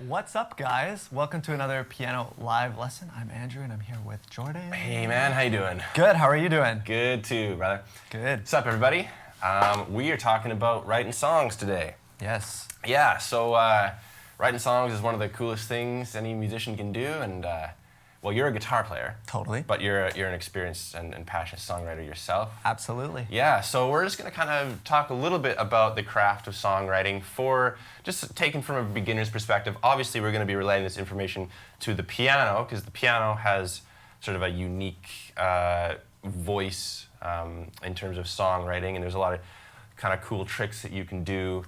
What's up, guys? Welcome to another piano live lesson. I'm Andrew, and I'm here with Jordan. Hey, man, how you doing? Good. How are you doing? Good too, brother. Good. What's up, everybody? We are talking about writing songs today. Yes. Yeah, so writing songs is one of the coolest things any musician can do, and well, you're a guitar player. Totally. But you're an experienced and passionate songwriter yourself. Absolutely. Yeah, so we're just going to kind of talk a little bit about the craft of songwriting for just taken from a beginner's perspective. Obviously, we're going to be relaying this information to the piano because the piano has sort of a unique voice in terms of songwriting, and there's a lot of kind of cool tricks that you can do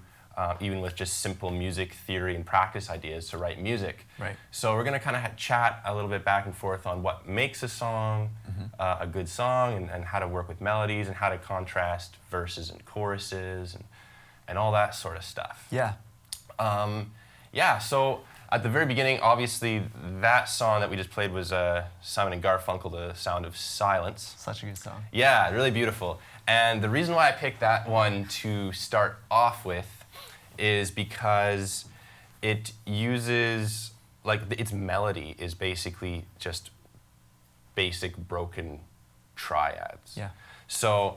even with just simple music theory and practice ideas to write music. Right. So we're going to kind of chat a little bit back and forth on what makes a song a good song and how to work with melodies and how to contrast verses and choruses and all that sort of stuff. Yeah. Yeah, so at the very beginning, obviously, that song that we just played was Simon and Garfunkel, The Sound of Silence. Such a good song. Yeah, really beautiful. And the reason why I picked that one to start off with is because it uses, like, its melody is basically just basic broken triads. Yeah. So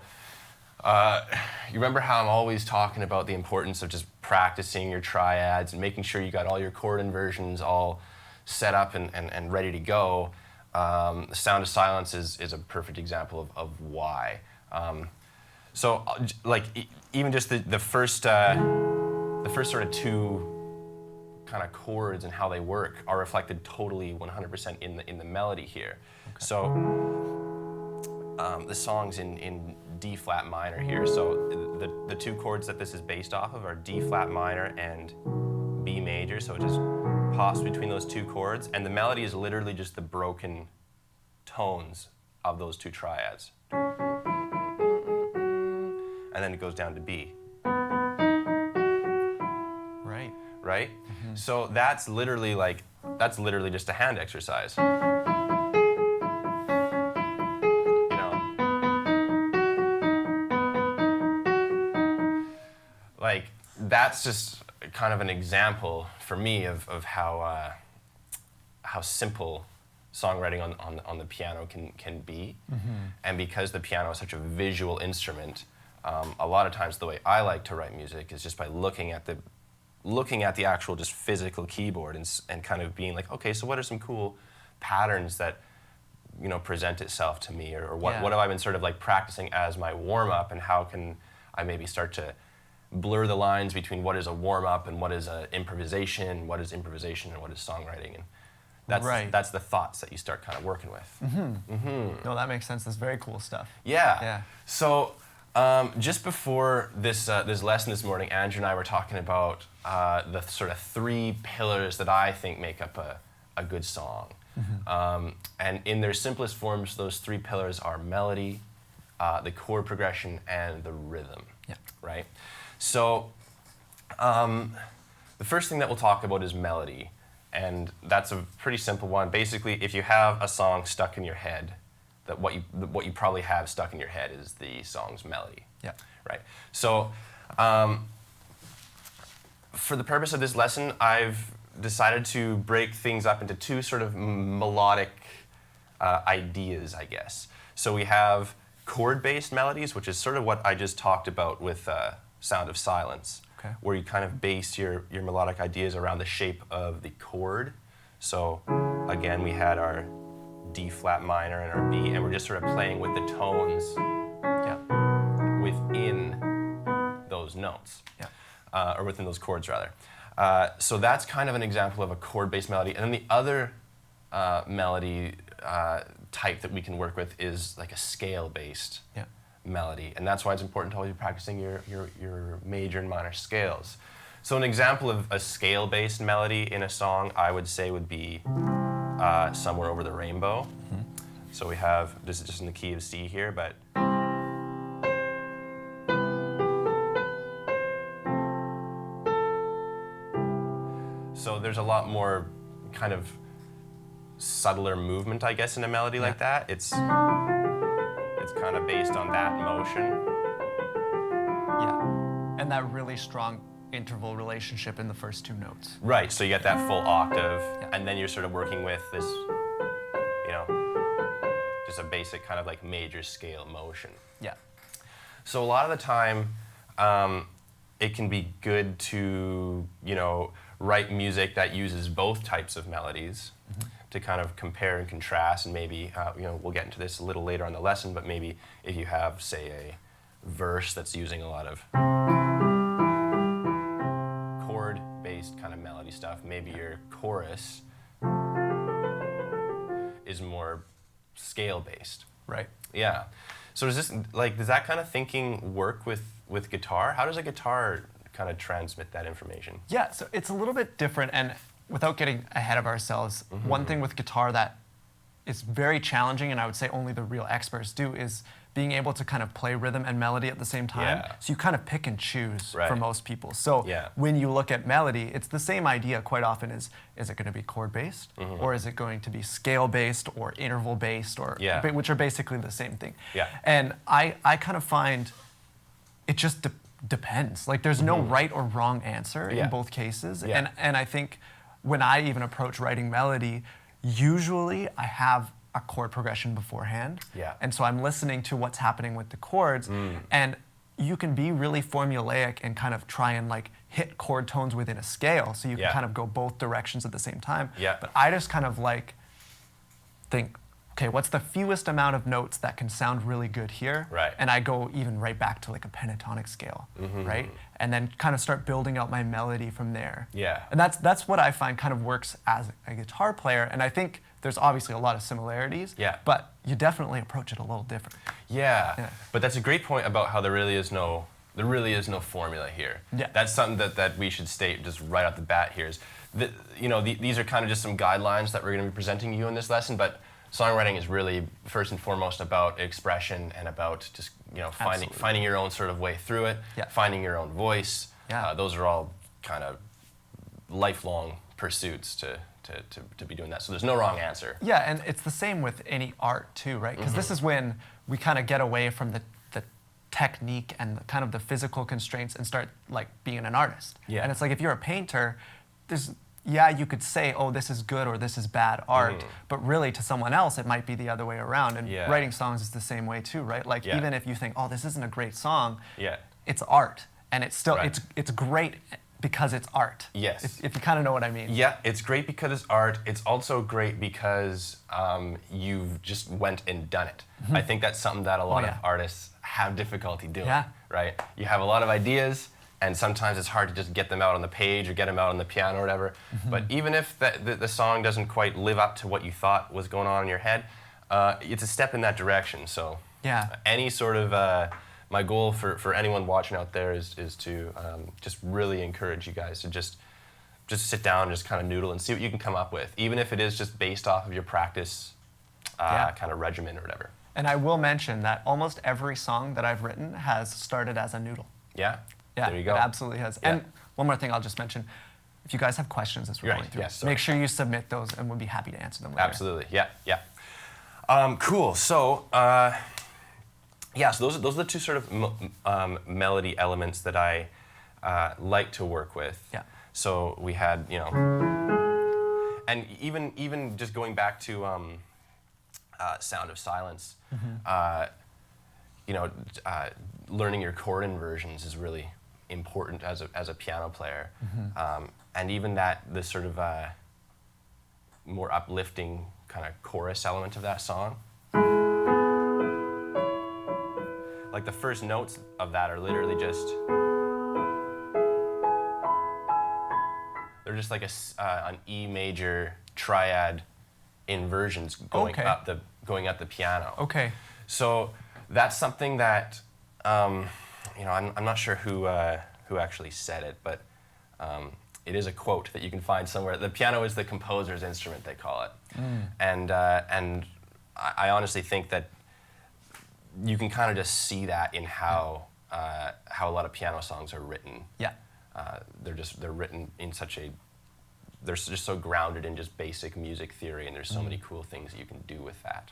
you remember how I'm always talking about the importance of just practicing your triads and making sure you got all your chord inversions all set up and ready to go. The Sound of Silence is a perfect example of why. So like even just the first sort of two kind of chords and how they work are reflected totally 100% in the melody here. Okay. So the song's in D flat minor here. So the two chords that this is based off of are D flat minor and B major. So it just pops between those two chords, and the melody is literally just the broken tones of those two triads. And then it goes down to B. Right? Mm-hmm. So that's literally just a hand exercise. You know? Like, that's just kind of an example for me of how simple songwriting on the piano can be. Mm-hmm. And because the piano is such a visual instrument, a lot of times the way I like to write music is just by looking at the actual just physical keyboard and kind of being like, okay, so what are some cool patterns that, you know, present itself to me, or what have I been sort of like practicing as my warm-up, and how can I maybe start to blur the lines between what is a warm-up and what is improvisation, what is improvisation and what is songwriting, and that's the thoughts that you start kind of working with. Mm-hmm. Mm-hmm. No, that makes sense. That's very cool stuff. Yeah. So just before this lesson this morning, Andrew and I were talking about the sort of three pillars that I think make up a good song. Mm-hmm. And in their simplest forms, those three pillars are melody, the chord progression, and the rhythm. Yeah. Right? So the first thing that we'll talk about is melody. And that's a pretty simple one. Basically, if you have a song stuck in your head, that what you probably have stuck in your head is the song's melody. Yeah. Right. So, for the purpose of this lesson, I've decided to break things up into two sort of melodic ideas, I guess. So we have chord-based melodies, which is sort of what I just talked about with Sound of Silence, okay, where you kind of base your melodic ideas around the shape of the chord. So again, we had our D flat minor and our B, and we're just sort of playing with the tones within those notes, or within those chords rather. So that's kind of an example of a chord-based melody. And then the other melody type that we can work with is like a scale-based melody, and that's why it's important to always be practicing your major and minor scales. So an example of a scale-based melody in a song, I would say, would be Somewhere Over the Rainbow. Mm-hmm. So we have, this is just in the key of C here, but so there's a lot more kind of subtler movement, I guess, in a melody like that. It's kind of based on that motion. Yeah, and that really strong interval relationship in the first two notes. Right, so you get that full octave, Yeah. and then you're sort of working with this, just a basic kind of like major scale motion. Yeah. So a lot of the time, it can be good to, write music that uses both types of melodies to kind of compare and contrast, and maybe, we'll get into this a little later on the lesson, but maybe if you have, say, a verse that's using a lot of chord-based kind of melody stuff, maybe your chorus is more scale-based. Right. Yeah. So does that kind of thinking work with guitar? How does a guitar kind of transmit that information? Yeah, so it's a little bit different, and without getting ahead of ourselves, one thing with guitar that is very challenging, and I would say only the real experts do, is being able to kind of play rhythm and melody at the same time. Yeah. So you kind of pick and choose for Right. most people. So Yeah. when you look at melody, it's the same idea quite often is it going to be chord-based, or is it going to be scale-based, or interval-based, or Yeah. which are basically the same thing. Yeah. And I kind of find it just depends. Like there's no right or wrong answer Yeah. in both cases. Yeah. And I think when I even approach writing melody, usually I have a chord progression beforehand. Yeah. And so I'm listening to what's happening with the chords. And you can be really formulaic and kind of try and like hit chord tones within a scale. So you can Yeah. kind of go both directions at the same time. Yeah. But I just kind of like think, okay, what's the fewest amount of notes that can sound really good here? Right. And I go even right back to like a pentatonic scale, right? And then kind of start building out my melody from there. Yeah. And that's what I find kind of works as a guitar player. And I think there's obviously a lot of similarities, Yeah. but you definitely approach it a little different. Yeah. Yeah. But that's a great point about how there really is no formula here. Yeah. That's something that we should state just right off the bat here is that, these are kind of just some guidelines that we're going to be presenting you in this lesson, but songwriting is really first and foremost about expression and about just finding your own sort of way through it, Yeah. finding your own voice. Yeah. Those are all kind of lifelong pursuits to be doing that. So there's no wrong answer. Yeah, and it's the same with any art too, right? Because this is when we kind of get away from the technique and the kind of the physical constraints and start like being an artist. Yeah. And it's like if you're a painter, you could say, oh, this is good or this is bad art, but really to someone else it might be the other way around. And Yeah. writing songs is the same way too, right? Like Yeah. even if you think, oh, this isn't a great song, Yeah. it's art, and it's still Right. it's great because it's art. Yes. If you kind of know what I mean. Yeah, it's great because it's art. It's also great because you've just went and done it. I think that's something that a lot yeah. of artists have difficulty doing, Yeah. right? You have a lot of ideas, and sometimes it's hard to just get them out on the page or get them out on the piano or whatever. But even if the song doesn't quite live up to what you thought was going on in your head, it's a step in that direction. So Yeah. any sort of my goal for anyone watching out there is to just really encourage you guys to just sit down and just kind of noodle and see what you can come up with, even if it is just based off of your practice Yeah. kind of regimen or whatever. And I will mention that almost every song that I've written has started as a noodle. Yeah? Yeah, There you go. it absolutely has. Yeah. And one more thing I'll just mention, if you guys have questions as we're Right, going through, yes, sorry. make sure you submit those and we'll be happy to answer them later. Absolutely. Yeah, yeah. Cool. So, so those are the two sort of melody elements that I like to work with. Yeah. So we had, and even just going back to Sound of Silence, learning your chord inversions is really important as a piano player, and even the sort of more uplifting kind of chorus element of that song. Like the first notes of that are literally just, they're just like an E major triad inversions going Okay. up the piano. Okay. So that's something that I'm not sure who actually said it, but it is a quote that you can find somewhere. The piano is the composer's instrument, they call it, and I honestly think that you can kind of just see that in how a lot of piano songs are written. Yeah. They're written in they're just so grounded in just basic music theory, and there's so many cool things that you can do with that.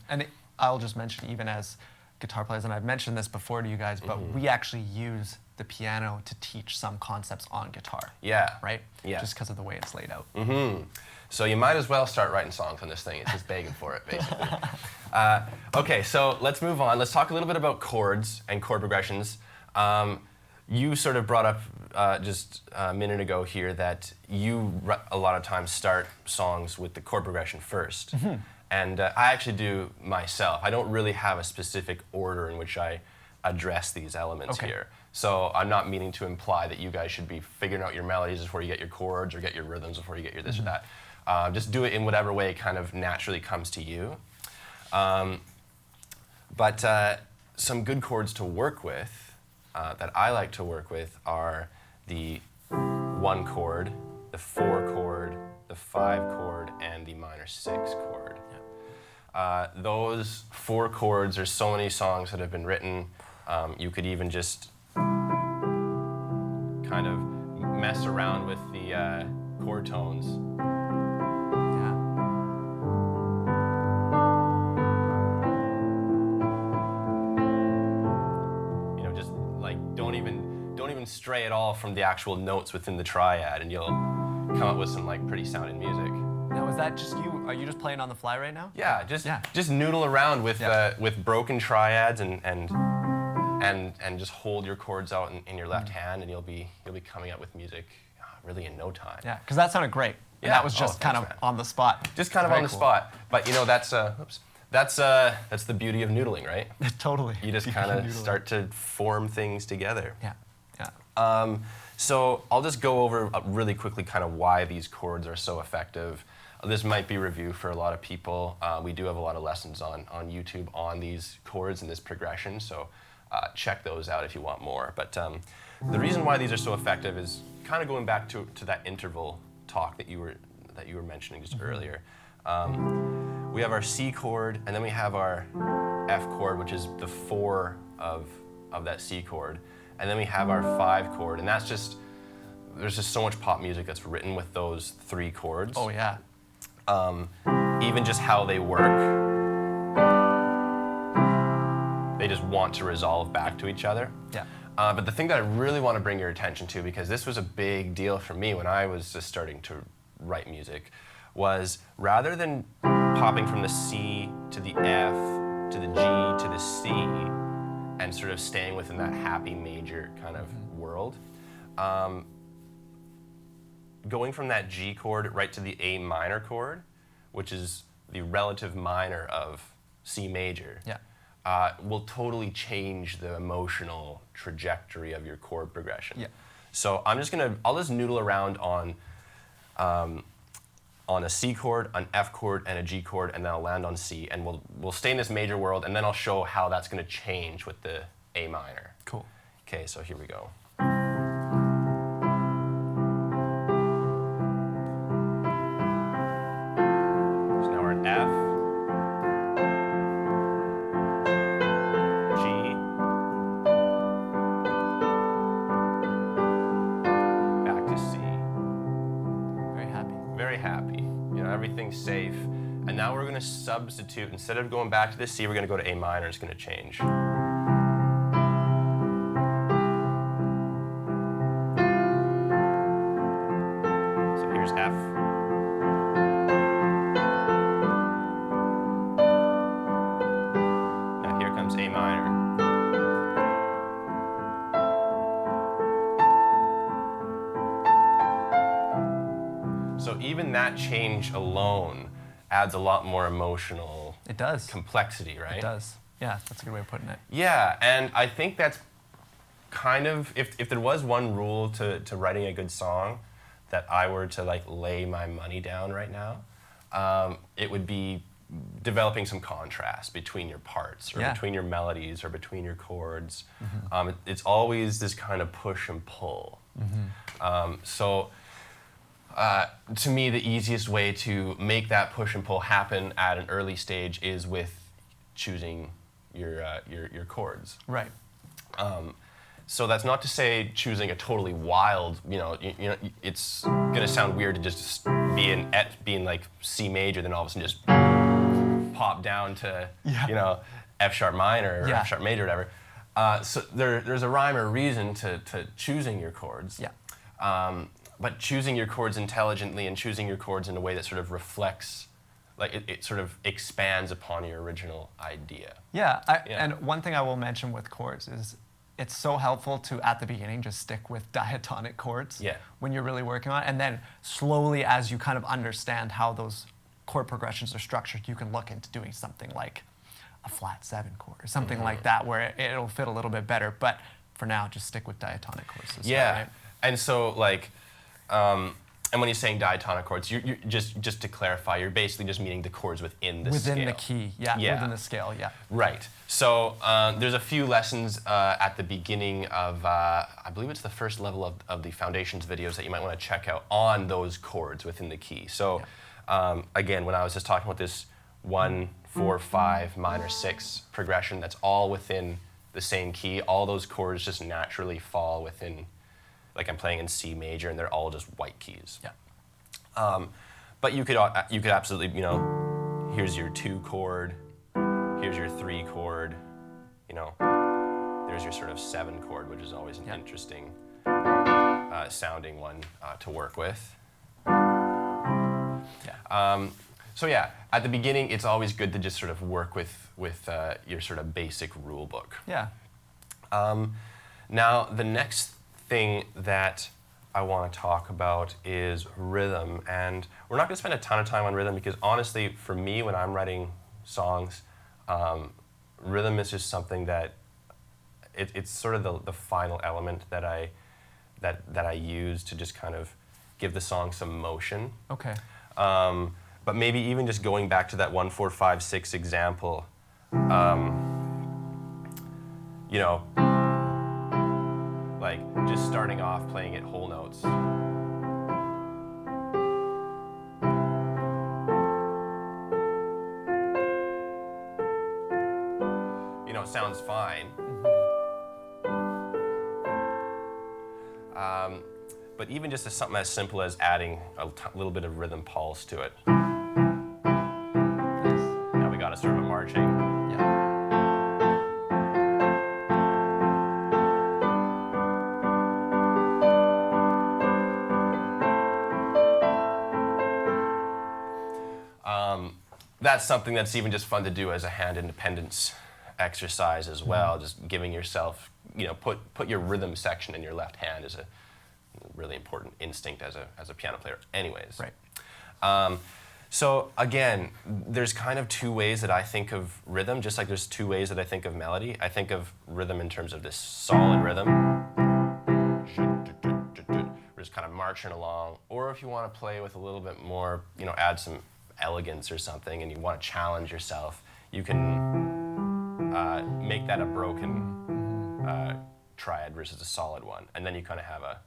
And I'll just mention, even as guitar players, and I've mentioned this before to you guys, but we actually use the piano to teach some concepts on guitar. Yeah. Right? Yeah. Just because of the way it's laid out. So you might as well start writing songs on this thing. It's just begging for it, basically. Okay, so let's move on. Let's talk a little bit about chords and chord progressions. You sort of brought up just a minute ago here that you a lot of times start songs with the chord progression first. And I actually do myself. I don't really have a specific order in which I address these elements here. So I'm not meaning to imply that you guys should be figuring out your melodies before you get your chords or get your rhythms before you get your this or that. Just do it in whatever way kind of naturally comes to you. But some good chords to work with that I like to work with are the 1 chord, the 4 chord, the 5 chord, and the minor 6 chord. Those 4 chords, there's so many songs that have been written. You could even just kind of mess around with the chord tones. You know, just like don't even stray at all from the actual notes within the triad, and you'll come up with some like pretty sounding music. Now, is that just you? Are you just playing on the fly right now? Yeah, just noodle around with broken triads and just hold your chords out in your left hand, and you'll be coming up with music really in no time. Yeah, because that sounded great. And that was just kind of on the spot. Just kind of on the spot. But you know, that's the beauty of noodling, right? Totally. You just kind of start to form things together. Yeah. So I'll just go over really quickly kind of why these chords are so effective. This might be review for a lot of people. We do have a lot of lessons on YouTube on these chords and this progression, so check those out if you want more. But the reason why these are so effective is kind of going back to that interval talk that you were mentioning just earlier. We have our C chord, and then we have our F chord, which is the 4 of that C chord. And then we have our 5 chord, and that's just, there's just so much pop music that's written with those 3 chords. Oh, yeah. Even just how they work, they just want to resolve back to each other. Yeah. But the thing that I really want to bring your attention to, because this was a big deal for me when I was just starting to write music, was rather than popping from the C to the F to the G to the C, and sort of staying within that happy major kind of world. Going from that G chord right to the A minor chord, which is the relative minor of C major, will totally change the emotional trajectory of your chord progression. Yeah. So I'll just noodle around on a C chord, an F chord, and a G chord, and then I'll land on C, and we'll stay in this major world, and then I'll show how that's going to change with the A minor. Cool. Okay, so here we go. So now we're in F, G, back to C. Very happy. Very happy. You know, everything's safe. And now we're going to substitute. Instead of going back to the C, we're going to go to A minor. It's going to change. So here's F. Now here comes A minor. So even that change alone adds a lot more emotional complexity, right? It does. Yeah, that's a good way of putting it. Yeah, and I think that's kind of, if there was one rule to writing a good song that I were to like lay my money down right now, it would be developing some contrast between your parts or between your melodies or between your chords. It's always this kind of push and pull. To me, the easiest way to make that push and pull happen at an early stage is with choosing your chords. Right. So that's not to say choosing a totally wild, you know, it's gonna sound weird to just be in like C major, then all of a sudden just pop down to, you know, F sharp minor or Yeah. F sharp major or whatever. So there's a rhyme or reason to choosing your chords. Yeah. But choosing your chords intelligently and choosing your chords in a way that sort of reflects, like it sort of expands upon your original idea. Yeah, Yeah. and one thing I will mention with chords is it's so helpful to, at the beginning, just stick with diatonic chords Yeah. when you're really working on it. And then slowly, as you kind of understand how those chord progressions are structured, you can look into doing something like a flat 7 chord or something like that, where it'll fit a little bit better. But for now, just stick with diatonic chords. Yeah, Right? and so like, and when you're saying diatonic chords, you're just to clarify, you're basically just meaning the chords within the scale. Within the key, yeah, within the scale, yeah. Right. So there's a few lessons at the beginning of, I believe it's the first level of the foundations videos that you might want to check out on those chords within the key. So again, when I was just talking about this 1, 4, 5, minor 6 progression, that's all within the same key. All those chords just naturally fall within, like I'm playing in C major, and they're all just white keys. Yeah. But you could absolutely, you know, here's your 2 chord, here's your 3 chord, you know, there's your sort of 7 chord, which is always an interesting sounding one to work with. Yeah. So yeah, at the beginning, it's always good to just sort of work with your sort of basic rule book. Yeah. Now, the next thing that I want to talk about is rhythm, and we're not going to spend a ton of time on rhythm because honestly, for me, when I'm writing songs, rhythm is just something that it's sort of the final element that I use to just kind of give the song some motion. Okay. But maybe even just going back to that 1, 4, 5, 6 example, you know, like just starting off playing it whole notes. You know, it sounds fine. But even just as something as simple as adding a little bit of rhythm pulse to it. Now we got a sort of a marching. Yeah. That's something that's even just fun to do as a hand independence exercise as well. Just giving yourself, you know, put your rhythm section in your left hand is a really important instinct as a piano player anyways. Right. So again, there's kind of 2 ways that I think of rhythm, just like there's 2 ways that I think of melody. I think of rhythm in terms of this solid rhythm. We're just kind of marching along. Or if you want to play with a little bit more, you know, add some elegance or something and you want to challenge yourself, you can make that a broken triad versus a solid one. And then you kind of have a...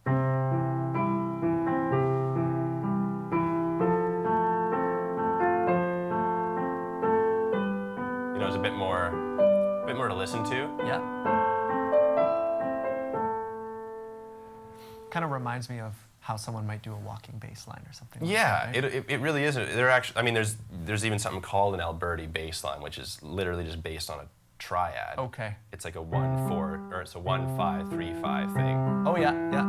You know, there's a bit more to listen to. Yeah. Kind of reminds me of how someone might do a walking bass line or something. Yeah, like that, right? it really is. There actually, I mean, there's even something called an Alberti bass line, which is literally just based on a triad. Okay. It's like a 1, 4, or it's a 1, 5, 3, 5 thing. Oh yeah, yeah.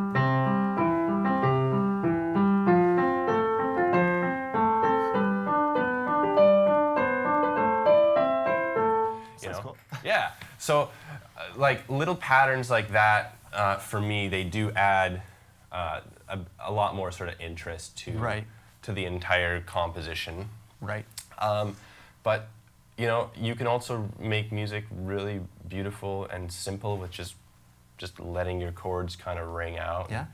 You know? Cool. Yeah. So, like little patterns like that, for me, they do add a lot more sort of interest to the entire composition. Right. But you know, you can also make music really beautiful and simple with just letting your chords kind of ring out. Yeah.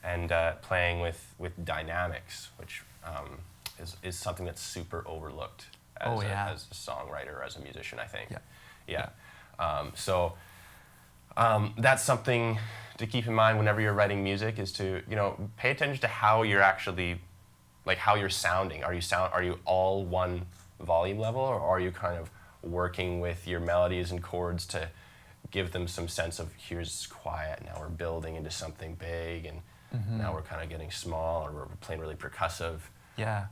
And playing with dynamics, which is something that's super overlooked as as a songwriter or as a musician, I think. Yeah. So that's something to keep in mind whenever you're writing music, is to, you know, pay attention to how you're actually, like how you're sounding. Are you all one volume level, or are you kind of working with your melodies and chords to give them some sense of, here's quiet, now we're building into something big, and now we're kind of getting small, or we're playing really percussive. Yeah.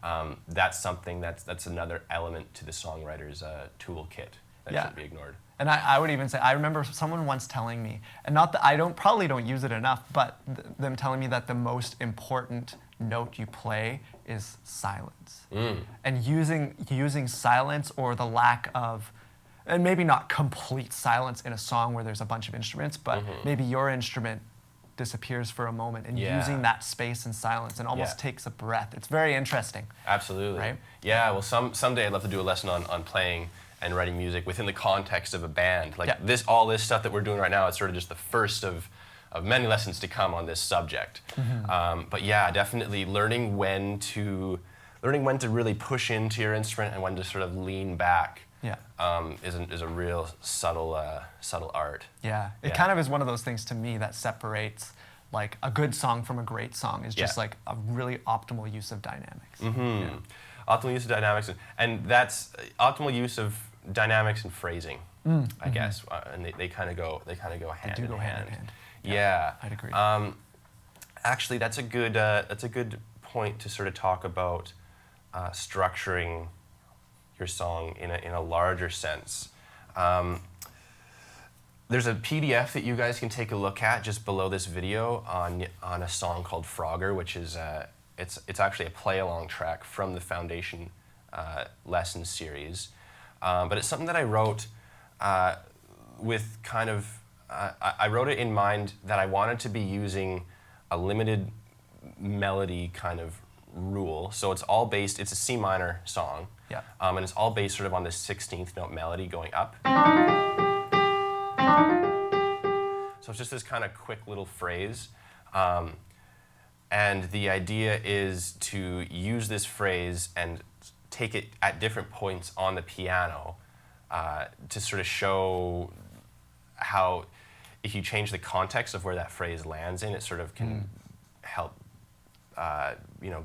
That's something that's another element to the songwriter's toolkit that shouldn't be ignored. And I would even say, I remember someone once telling me, and not that I probably don't use it enough, but them telling me that the most important note you play is silence. And using silence or the lack of, and maybe not complete silence in a song where there's a bunch of instruments, but maybe your instrument disappears for a moment, and using that space and silence and almost takes a breath. It's very interesting. Absolutely. Right? Yeah, well, someday I'd love to do a lesson on playing and writing music within the context of a band. Like all this stuff that we're doing right now, it's sort of just the first of many lessons to come on this subject. But yeah, definitely learning when to really push into your instrument and when to sort of lean back is a real subtle art. Yeah, it kind of is one of those things to me that separates like a good song from a great song is just like a really optimal use of dynamics. Optimal use of dynamics, and that's optimal use of dynamics and phrasing, I guess, and they kind of go hand in hand. Yeah, I'd agree. Actually, that's a good point to sort of talk about structuring your song in a larger sense. There's a PDF that you guys can take a look at just below this video on a song called Frogger, which is it's actually a play-along track from the Foundation lesson series. But it's something that I wrote with kind of, I wrote it in mind that I wanted to be using a limited melody kind of rule. So it's a C minor song. Yeah. And it's all based sort of on this 16th note melody going up. So it's just this kind of quick little phrase. And the idea is to use this phrase and take it at different points on the piano to sort of show how, if you change the context of where that phrase lands in, it sort of can help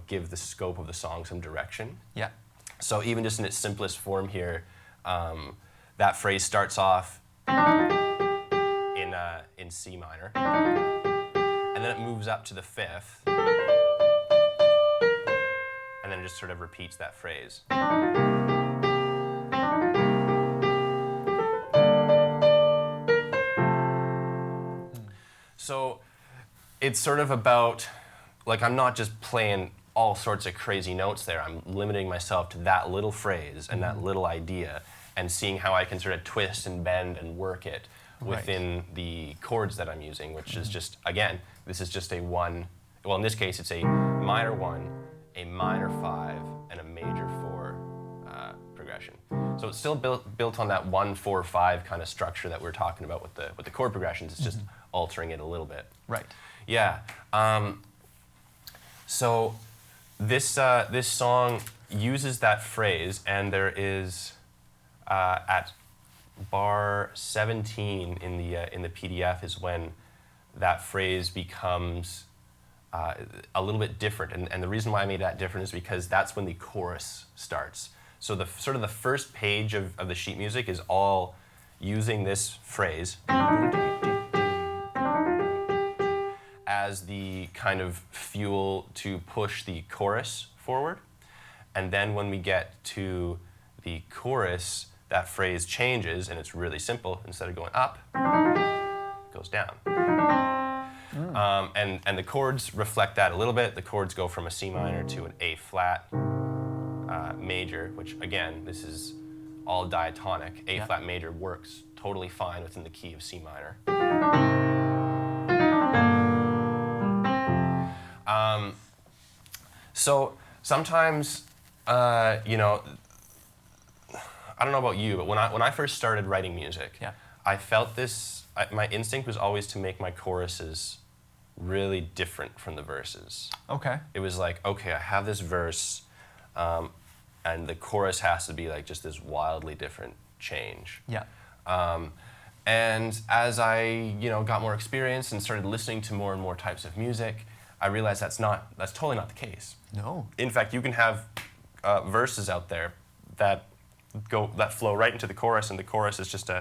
give the scope of the song some direction. Yeah. So even just in its simplest form here, that phrase starts off in C minor, and then it moves up to the 5th, and then it just sort of repeats that phrase. So it's sort of about, like, I'm not just playing all sorts of crazy notes there. I'm limiting myself to that little phrase and that little idea and seeing how I can sort of twist and bend and work it within the chords that I'm using, which is just, again, this is just a one, well, in this case, it's a minor 1, a minor 5, and a major 4 progression. So it's still built on that 1-4-5 kind of structure that we're talking about with the chord progressions. It's just altering it a little bit. Right. Yeah. So this song uses that phrase, and there is at bar 17 in the PDF is when that phrase becomes a little bit different, and the reason why I made that different is because that's when the chorus starts. So the sort of the first page of the sheet music is all using this phrase as the kind of fuel to push the chorus forward. And then when we get to the chorus, that phrase changes, and it's really simple. Instead of going up, it goes down. And the chords reflect that a little bit. The chords go from a C minor to an A flat major, which again, this is all diatonic. A flat major works totally fine within the key of C minor. So sometimes, I don't know about you, but when I first started writing music, I felt this. My instinct was always to make my choruses really different from the verses. Okay. It was like, okay, I have this verse, and the chorus has to be like just this wildly different change. Yeah. And as I, got more experience and started listening to more and more types of music, I realized that's totally not the case. No. In fact, you can have verses out there that flow right into the chorus, and the chorus is just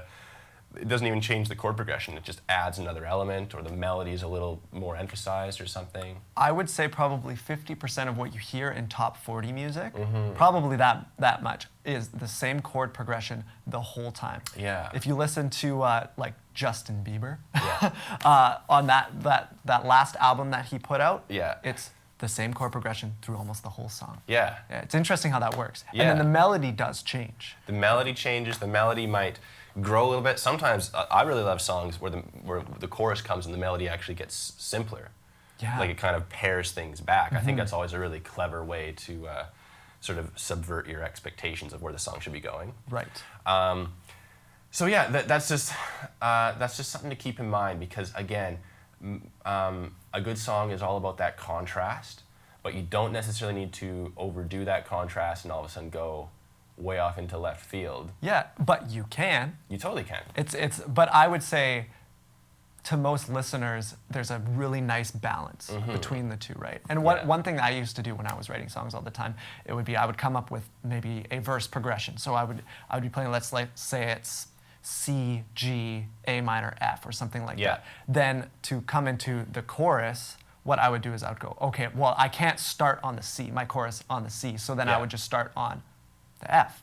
it doesn't even change the chord progression. It just adds another element, or the melody is a little more emphasized or something. I would say probably 50% of what you hear in top 40 music, probably that much, is the same chord progression the whole time. Yeah. If you listen to like Justin Bieber, Yeah. on that last album that he put out, Yeah. it's the same chord progression through almost the whole song. Yeah. Yeah, it's interesting how that works. Yeah. And then the melody does change. The melody changes. The melody might grow a little bit. Sometimes I really love songs where the chorus comes and the melody actually gets simpler. Yeah. Like it kind of pairs things back. I think that's always a really clever way to sort of subvert your expectations of where the song should be going. Right. So yeah, that's just something to keep in mind, because again, a good song is all about that contrast, but you don't necessarily need to overdo that contrast and all of a sudden go way off into left field. Yeah, but you can. You totally can. But I would say to most listeners, there's a really nice balance between the two, right? And one thing I used to do when I was writing songs all the time, it would be I would come up with maybe a verse progression. So I would be playing, let's say it's C, G, A minor, F, or something like that. Then to come into the chorus, what I would do is I would go, okay, well, I can't start on the C, my chorus on the C, so then I would just start on the F,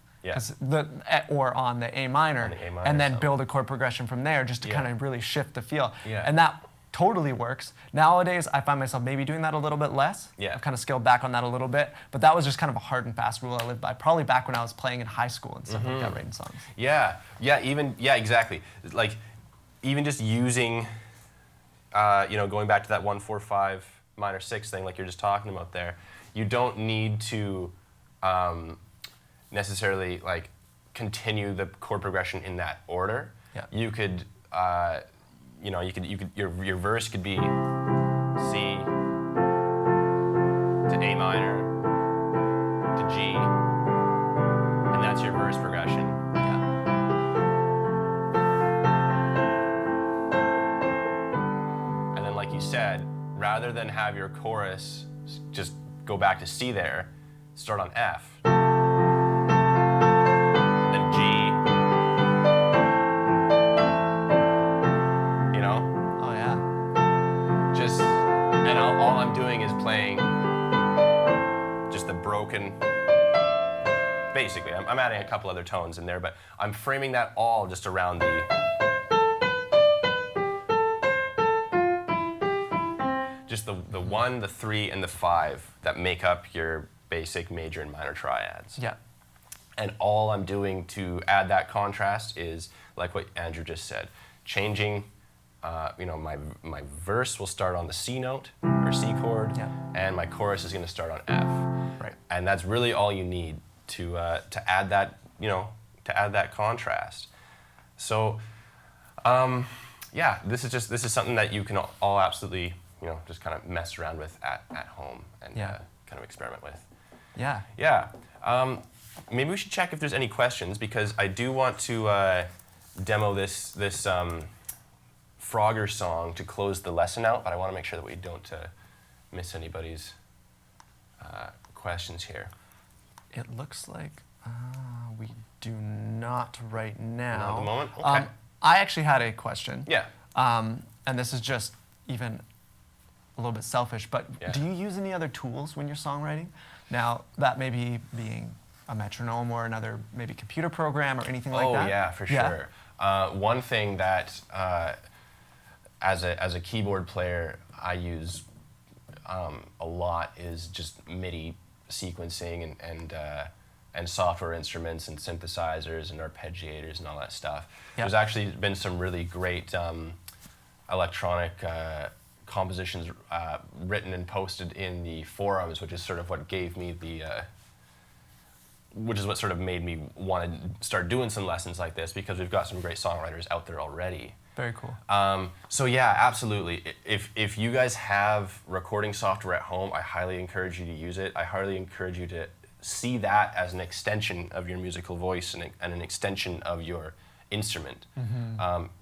or on the A minor, and then build a chord progression from there, just to kind of really shift the feel. And that totally works. Nowadays, I find myself maybe doing that a little bit less. I've kind of scaled back on that a little bit, but that was just kind of a hard and fast rule I lived by, probably back when I was playing in high school and stuff like that, writing songs. Exactly. Like, even just using, going back to that 1-4-5 minor 6 thing, like you're just talking about there, you don't need to necessarily like continue the chord progression in that order. You could, your verse could be C to A minor to G, and that's your verse progression. And then, like you said, rather than have your chorus just go back to C there, start on F, then G. And all I'm doing is playing just the broken, basically. I'm adding a couple other tones in there, but I'm framing that all just around just the 1, the 3, and the 5 that make up your basic major and minor triads. And all I'm doing to add that contrast is, like what Andrew just said, changing. My verse will start on the C note or C chord, and my chorus is going to start on F. Right. And that's really all you need to add that, to add that contrast. So, this is something that you can all absolutely, just kind of mess around with at home and kind of experiment with. Maybe we should check if there's any questions, because I do want to demo this Frogger song to close the lesson out, but I want to make sure that we don't miss anybody's questions here. It looks like we do not right now. Not at the moment? Okay. I actually had a question. And this is just even a little bit selfish, but do you use any other tools when you're songwriting? Now, that may be being a metronome or another maybe computer program or anything like that? Oh, yeah, for sure. One thing that as a keyboard player I use a lot is just MIDI sequencing and software instruments and synthesizers and arpeggiators and all that stuff. There's actually been some really great electronic compositions written and posted in the forums, which is sort of what gave me which is what sort of made me want to start doing some lessons like this, because we've got some great songwriters out there already. Very cool. So yeah, absolutely. If you guys have recording software at home, I highly encourage you to use it. I highly encourage you to see that as an extension of your musical voice and an extension of your instrument.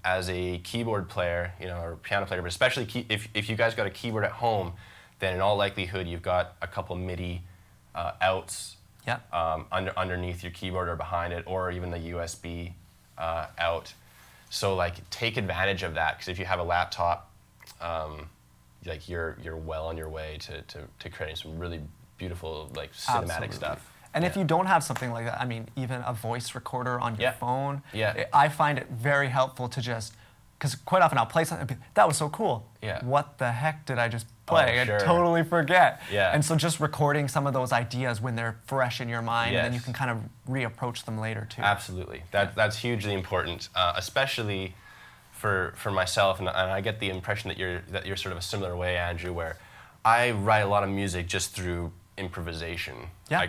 As a keyboard player, or piano player, but especially if you guys got a keyboard at home, then in all likelihood you've got a couple MIDI outs underneath your keyboard or behind it, or even the USB out. So like take advantage of that, because if you have a laptop, like you're well on your way to creating some really beautiful like cinematic Absolutely. stuff. And if you don't have something like that, I mean, even a voice recorder on your phone, I find it very helpful to just, because quite often I'll play something, and be, that was so cool. Yeah. What the heck did I just play? Sure. I totally forget. Yeah. And so just recording some of those ideas when they're fresh in your mind, and then you Yes. can kind of reapproach them later too. Absolutely. That's hugely important, especially for myself, and I get the impression that you're sort of a similar way, Andrew, where I write a lot of music just through improvisation. Yeah.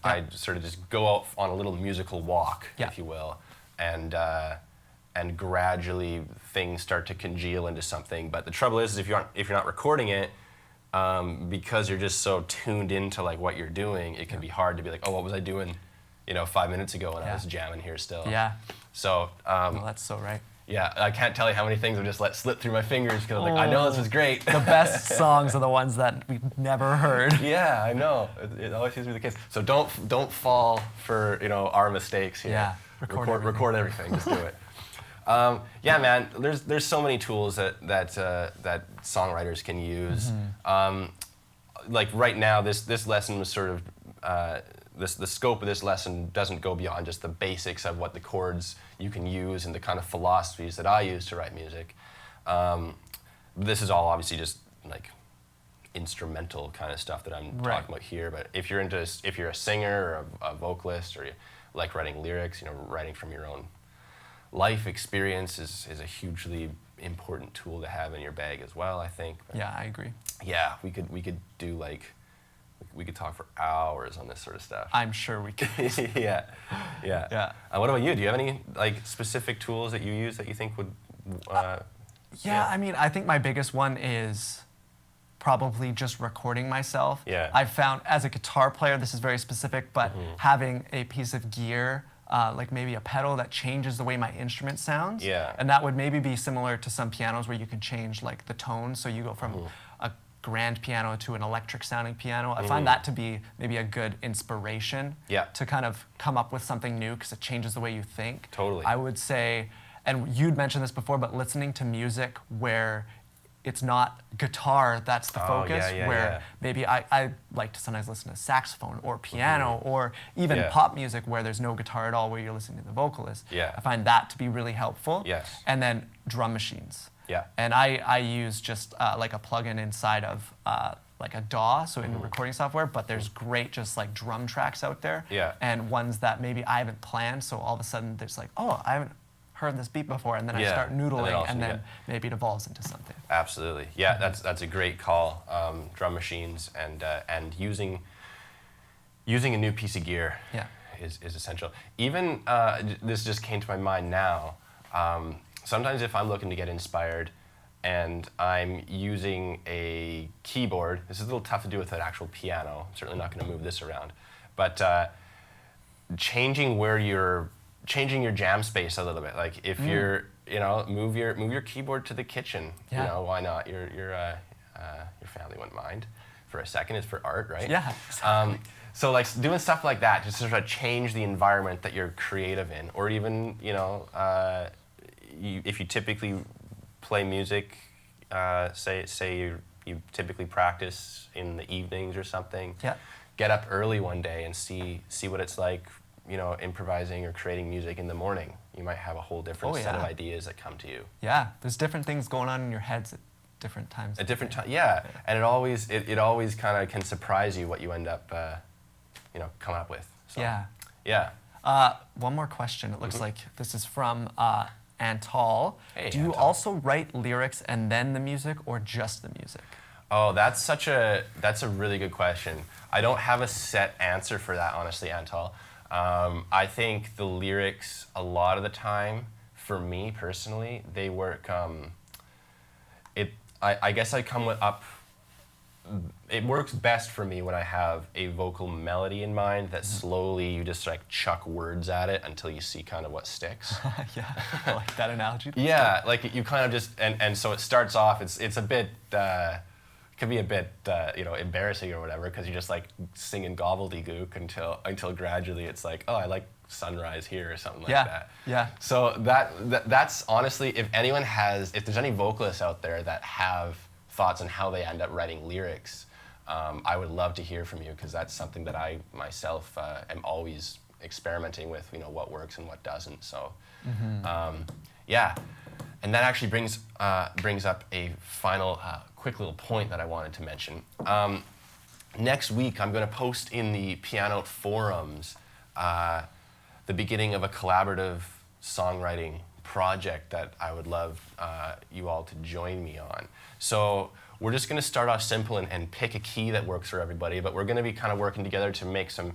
I sort of just go out on a little musical walk, if you will, and gradually things start to congeal into something. But the trouble is if you're not recording it, because you're just so tuned into like what you're doing, it can be hard to be like, oh, what was I doing, 5 minutes ago when I was jamming here still. Yeah. So Well, that's so right. yeah, I can't tell you how many things I've just let slip through my fingers because I'm like, I know this is great. The best songs are the ones that we've never heard. Yeah, I know. It always seems to be the case. So don't fall for our mistakes here. Yeah, record everything. Just do it. Yeah, man. There's so many tools that songwriters can use. Like right now, this lesson was sort of the scope of this lesson doesn't go beyond just the basics of what the chords you can use and the kind of philosophies that I use to write music. This is all obviously just like instrumental kind of stuff that I'm talking about here. But if you're a singer or a vocalist, or you like writing lyrics, writing from your own life experience is a hugely important tool to have in your bag as well, I think. But yeah, I agree. yeah, we could do like, we could talk for hours on this sort of stuff. I'm sure we could. Yeah. What about you? Do you have any like specific tools that you use that you think would? Yeah, I mean, I think my biggest one is probably just recording myself. Yeah. I've found as a guitar player, this is very specific, but having a piece of gear, like maybe a pedal that changes the way my instrument sounds. Yeah. And that would maybe be similar to some pianos where you can change like the tone. So you go from a grand piano to an electric sounding piano. I find that to be maybe a good inspiration to kind of come up with something new because it changes the way you think. Totally. I would say, and you'd mentioned this before, but listening to music where it's not guitar that's the focus, where maybe I like to sometimes listen to saxophone or piano or even pop music where there's no guitar at all, where you're listening to the vocalist. Yeah. I find that to be really helpful. Yes. And then drum machines. Yeah. And I use just like a plugin inside of like a DAW, so in recording software, but there's great just like drum tracks out there. Yeah. And ones that maybe I haven't planned, so all of a sudden there's like, oh, I haven't heard this beat before, and then I start noodling, and then maybe it evolves into something. Absolutely. Yeah, that's a great call. Drum machines and using a new piece of gear is essential. Even this just came to my mind now. Sometimes if I'm looking to get inspired and I'm using a keyboard, this is a little tough to do with an actual piano. I'm certainly not going to move this around, but changing your jam space a little bit. Like if you're, move your keyboard to the kitchen. Why not? Your family wouldn't mind for a second. It's for art, right? Yeah. Exactly. So like doing stuff like that, just to sort of change the environment that you're creative in, or even if you typically play music, say you typically practice in the evenings or something. Yeah. Get up early one day and see what it's like, improvising or creating music in the morning. You might have a whole different set of ideas that come to you. Yeah, there's different things going on in your heads at different times. At different times, yeah. And it always kind of can surprise you what you end up, coming up with. So, yeah. One more question. It looks like this is from Antal. Hey, Do you Antal. also write lyrics and then the music, or just the music? Oh, that's a really good question. I don't have a set answer for that, honestly, Antal. I think the lyrics, a lot of the time, for me personally, they work. I guess I come up. It works best for me when I have a vocal melody in mind that slowly you just like chuck words at it until you see kind of what sticks. Yeah, I like that analogy. Yeah, like you kind of just and so it starts off. It's a bit. Can be a bit embarrassing or whatever, because you're just like singing gobbledygook until gradually it's like, oh, I like sunrise here or something like Yeah. that. Yeah. So that's honestly, if there's any vocalists out there that have thoughts on how they end up writing lyrics, I would love to hear from you, because that's something that I myself am always experimenting with, what works and what doesn't. So, yeah. And that actually brings up a final quick little point that I wanted to mention. Next week, I'm going to post in the Piano forums the beginning of a collaborative songwriting project that I would love you all to join me on. So we're just going to start off simple and pick a key that works for everybody, but we're going to be kind of working together to make some,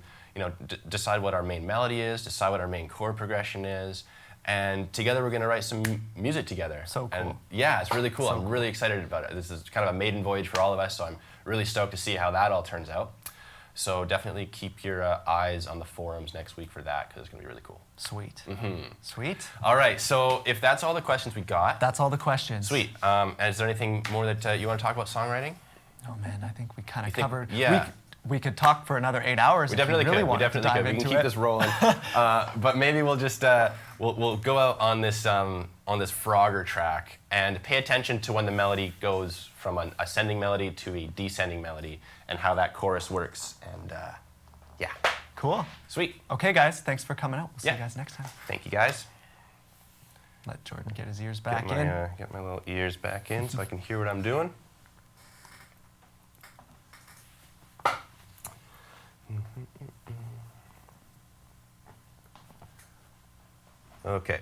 decide what our main melody is, decide what our main chord progression is, and together we're going to write some music together. So cool. And yeah, it's really cool. So I'm really excited about it. This is kind of a maiden voyage for all of us, so I'm really stoked to see how that all turns out. So definitely keep your eyes on the forums next week for that, because it's going to be really cool. Sweet. Sweet. All right, so if that's all the questions we got. That's all the questions. Sweet. And is there anything more that you want to talk about songwriting? Oh man, I think we kind of think- covered. yeah. We could talk for another 8 hours. We if definitely you really could. We wanted to definitely dive could. We can into keep it. this rolling. But maybe we'll just we'll go out on this Frogger track and pay attention to when the melody goes from an ascending melody to a descending melody and how that chorus works. And yeah. Cool. Sweet. Okay, guys, thanks for coming out. We'll see Yeah. you guys next time. Thank you, guys. Let Jordan get his ears back Get in. get my little ears back in so I can hear what I'm doing. Okay.